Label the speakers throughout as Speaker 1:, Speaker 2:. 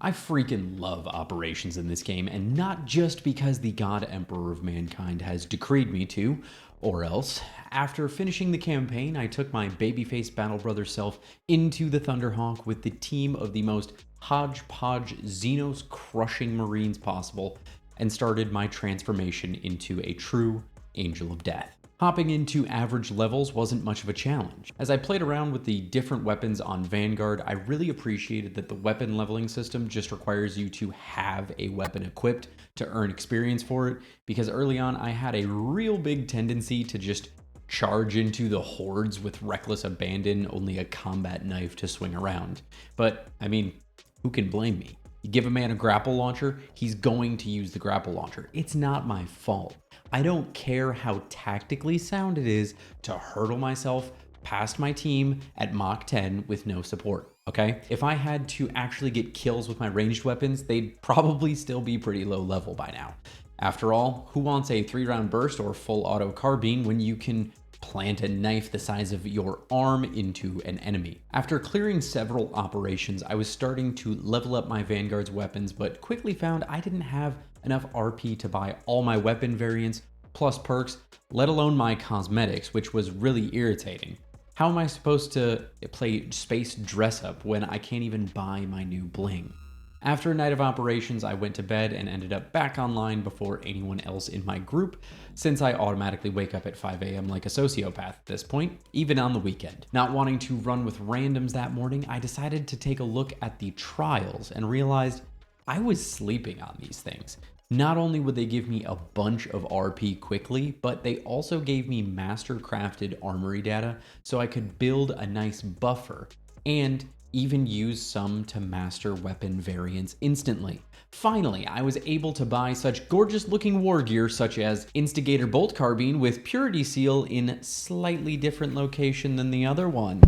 Speaker 1: I freaking love operations in this game, and not just because the God Emperor of Mankind has decreed me to, or else. After finishing the campaign, I took my babyface battle brother self into the Thunderhawk with the team of the most hodgepodge Xenos-crushing Marines possible, and started my transformation into a true Angel of Death. Hopping into average levels wasn't much of a challenge. As I played around with the different weapons on Vanguard, I really appreciated that the weapon leveling system just requires you to have a weapon equipped to earn experience for it, because early on I had a real big tendency to just charge into the hordes with reckless abandon, only a combat knife to swing around. But, I mean, who can blame me? You give a man a grapple launcher, he's going to use the grapple launcher. It's not my fault. I don't care how tactically sound it is to hurdle myself past my team at Mach 10 with no support, okay? If I had to actually get kills with my ranged weapons, they'd probably still be pretty low level by now. After all, who wants a 3-round burst or full auto carbine when you can plant a knife the size of your arm into an enemy? After clearing several operations, I was starting to level up my Vanguard's weapons, but quickly found I didn't have enough RP to buy all my weapon variants plus perks, let alone my cosmetics, which was really irritating. How am I supposed to play space dress up when I can't even buy my new bling? After a night of operations, I went to bed and ended up back online before anyone else in my group, since I automatically wake up at 5 a.m. like a sociopath at this point, even on the weekend. Not wanting to run with randoms that morning, I decided to take a look at the trials and realized I was sleeping on these things. Not only would they give me a bunch of RP quickly, but they also gave me master crafted armory data so I could build a nice buffer and even use some to master weapon variants instantly. Finally, I was able to buy such gorgeous looking war gear such as Instigator Bolt Carbine with Purity Seal in slightly different location than the other one.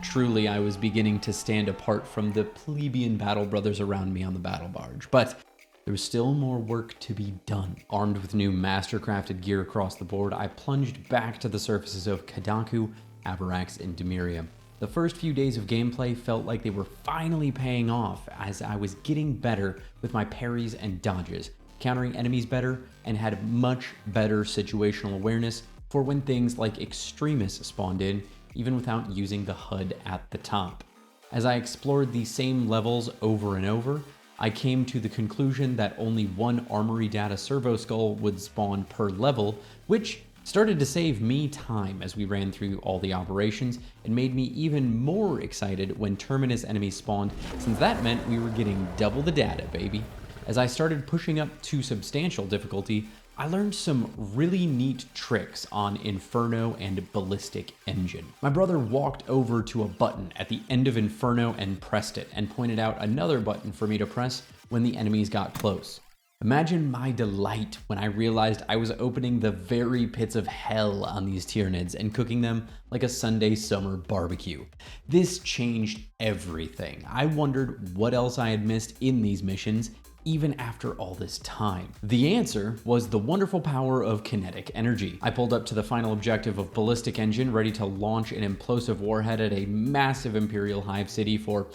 Speaker 1: Truly, I was beginning to stand apart from the plebeian battle brothers around me on the battle barge, but there was still more work to be done. Armed with new master-crafted gear across the board, I plunged back to the surfaces of Kadaku, Avarax, and Demiria. The first few days of gameplay felt like they were finally paying off as I was getting better with my parries and dodges, countering enemies better, and had much better situational awareness for when things like extremists spawned in, even without using the HUD at the top. As I explored these same levels over and over, I came to the conclusion that only one armory data servo skull would spawn per level, which started to save me time as we ran through all the operations and made me even more excited when Terminus enemies spawned, since that meant we were getting double the data, baby. As I started pushing up to substantial difficulty, I learned some really neat tricks on Inferno and Ballistic Engine. My brother walked over to a button at the end of Inferno and pressed it, and pointed out another button for me to press when the enemies got close. Imagine my delight when I realized I was opening the very pits of hell on these Tyranids and cooking them like a Sunday summer barbecue. This changed everything. I wondered what else I had missed in these missions, even after all this time. The answer was the wonderful power of kinetic energy. I pulled up to the final objective of Ballistic Engine, ready to launch an implosive warhead at a massive Imperial Hive city for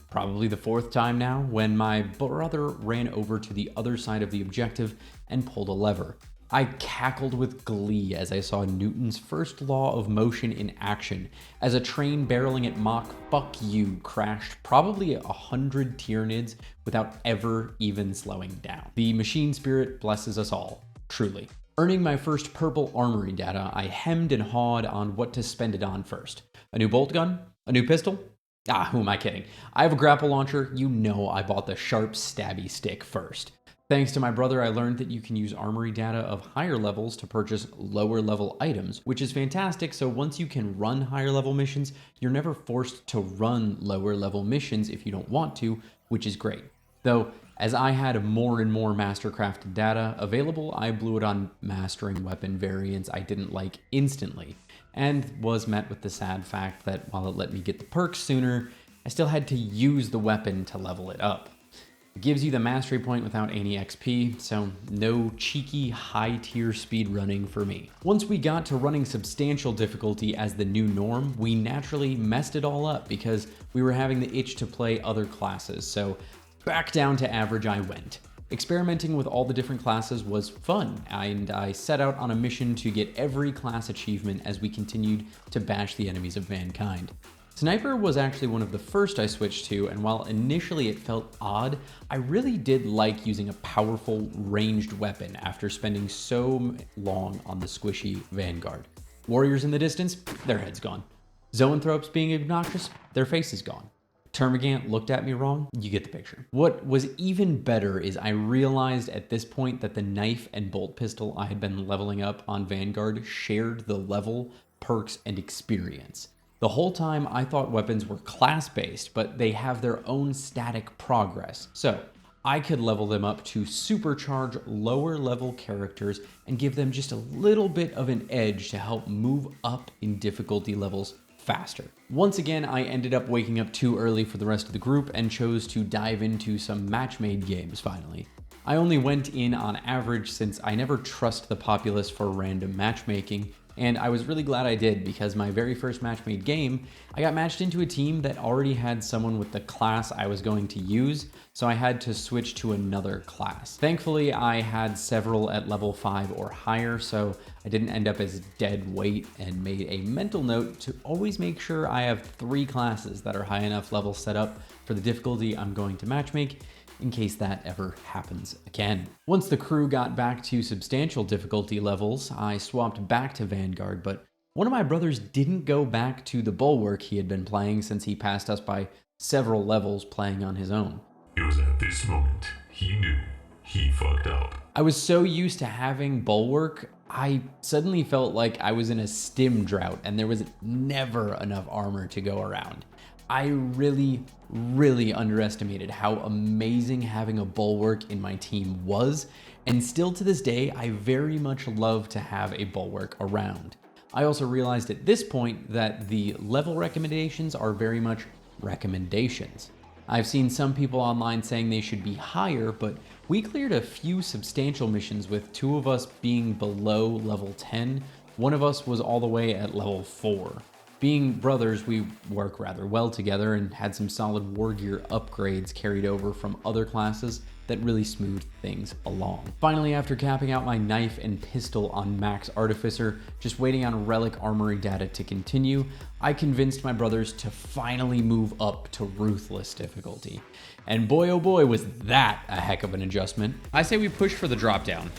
Speaker 1: probably the 4th time now, when my brother ran over to the other side of the objective and pulled a lever. I cackled with glee as I saw Newton's first law of motion in action, as a train barreling at Mach fuck you crashed probably 100 Tyranids without ever even slowing down. The machine spirit blesses us all, truly. Earning my first purple armory data, I hemmed and hawed on what to spend it on first. A new bolt gun? A new pistol? Who am I kidding? I have a grapple launcher. You know I bought the sharp stabby stick first. Thanks to my brother, I learned that you can use armory data of higher levels to purchase lower level items, which is fantastic. So once you can run higher level missions, you're never forced to run lower level missions if you don't want to, which is great. Though, as I had more and more mastercrafted data available, I blew it on mastering weapon variants I didn't like instantly, and was met with the sad fact that while it let me get the perks sooner, I still had to use the weapon to level it up. It gives you the mastery point without any XP, so no cheeky high tier speed running for me. Once we got to running substantial difficulty as the new norm, we naturally messed it all up because we were having the itch to play other classes. So Back down to average I went. Experimenting with all the different classes was fun, and I set out on a mission to get every class achievement as we continued to bash the enemies of mankind. Sniper was actually one of the first I switched to, and while initially it felt odd, I really did like using a powerful ranged weapon after spending so long on the squishy Vanguard. Warriors in the distance, their head's gone. Zoanthropes being obnoxious, their face is gone. Termagant looked at me wrong, you get the picture. What was even better is I realized at this point that the knife and bolt pistol I had been leveling up on Vanguard shared the level, perks, and experience. The whole time I thought weapons were class-based, but they have their own static progress. So I could level them up to supercharge lower level characters and give them just a little bit of an edge to help move up in difficulty levels faster. Once again, I ended up waking up too early for the rest of the group and chose to dive into some match-made games finally. I only went in on average since I never trust the populace for random matchmaking, and I was really glad I did because my very first match-made game, I got matched into a team that already had someone with the class I was going to use, so I had to switch to another class. Thankfully, I had several at level 5 or higher, so I didn't end up as dead weight and made a mental note to always make sure I have 3 classes that are high enough level set up for the difficulty I'm going to matchmake, in case that ever happens again. Once the crew got back to substantial difficulty levels, I swapped back to Vanguard, but one of my brothers didn't go back to the Bulwark he had been playing since he passed us by several levels playing on his own.
Speaker 2: It was at this moment he knew he fucked up.
Speaker 1: I was so used to having Bulwark, I suddenly felt like I was in a stim drought and there was never enough armor to go around. I really underestimated how amazing having a Bulwark in my team was, and still to this day, I very much love to have a Bulwark around. I also realized at this point that the level recommendations are very much recommendations. I've seen some people online saying they should be higher, but we cleared a few substantial missions with 2 of us being below level 10, one of us was all the way at level 4. Being brothers, we work rather well together and had some solid war gear upgrades carried over from other classes that really smoothed things along. Finally, after capping out my knife and pistol on Max Artificer, just waiting on Relic Armory data to continue, I convinced my brothers to finally move up to Ruthless difficulty. And boy oh boy was that a heck of an adjustment. I say we push for the drop down.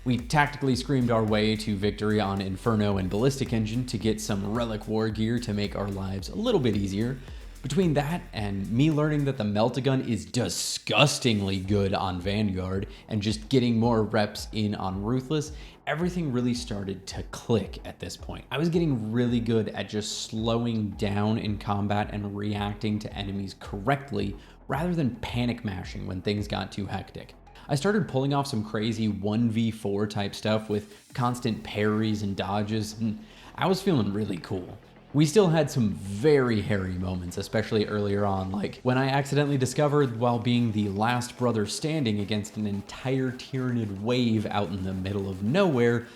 Speaker 1: We tactically screamed our way to victory on Inferno and Ballistic Engine to get some Relic War gear to make our lives a little bit easier. Between that and me learning that the Melt-A-Gun is disgustingly good on Vanguard and just getting more reps in on Ruthless, everything really started to click at this point. I was getting really good at just slowing down in combat and reacting to enemies correctly rather than panic mashing when things got too hectic. I started pulling off some crazy 1v4 type stuff with constant parries and dodges, and I was feeling really cool. We still had some very hairy moments, especially earlier on, like when I accidentally discovered while being the last brother standing against an entire Tyranid wave out in the middle of nowhere.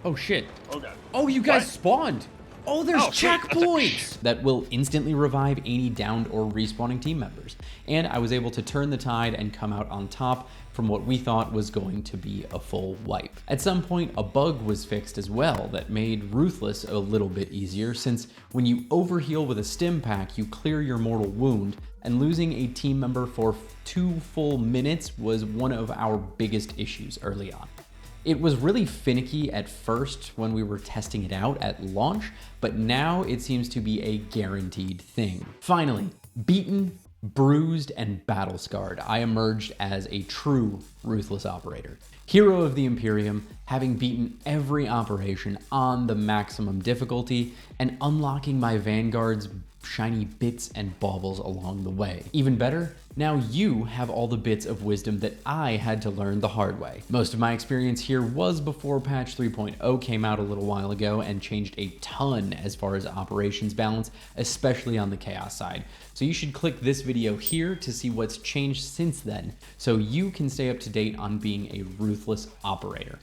Speaker 1: Oh shit.
Speaker 3: Okay.
Speaker 1: Oh, you guys spawned! Oh, there's checkpoints that will instantly revive any downed or respawning team members. And I was able to turn the tide and come out on top from what we thought was going to be a full wipe. At some point, a bug was fixed as well that made Ruthless a little bit easier, since when you overheal with a stim pack, you clear your mortal wound, and losing a team member for 2 full minutes was one of our biggest issues early on. It was really finicky at first when we were testing it out at launch, but now it seems to be a guaranteed thing. Finally, beaten, bruised, and battle-scarred, I emerged as a true Ruthless Operator. Hero of the Imperium, having beaten every operation on the maximum difficulty and unlocking my Vanguard's shiny bits and baubles along the way. Even better, now you have all the bits of wisdom that I had to learn the hard way. Most of my experience here was before patch 3.0 came out a little while ago and changed a ton as far as operations balance, especially on the chaos side. So you should click this video here to see what's changed since then, so you can stay up to date on being a Ruthless Operator.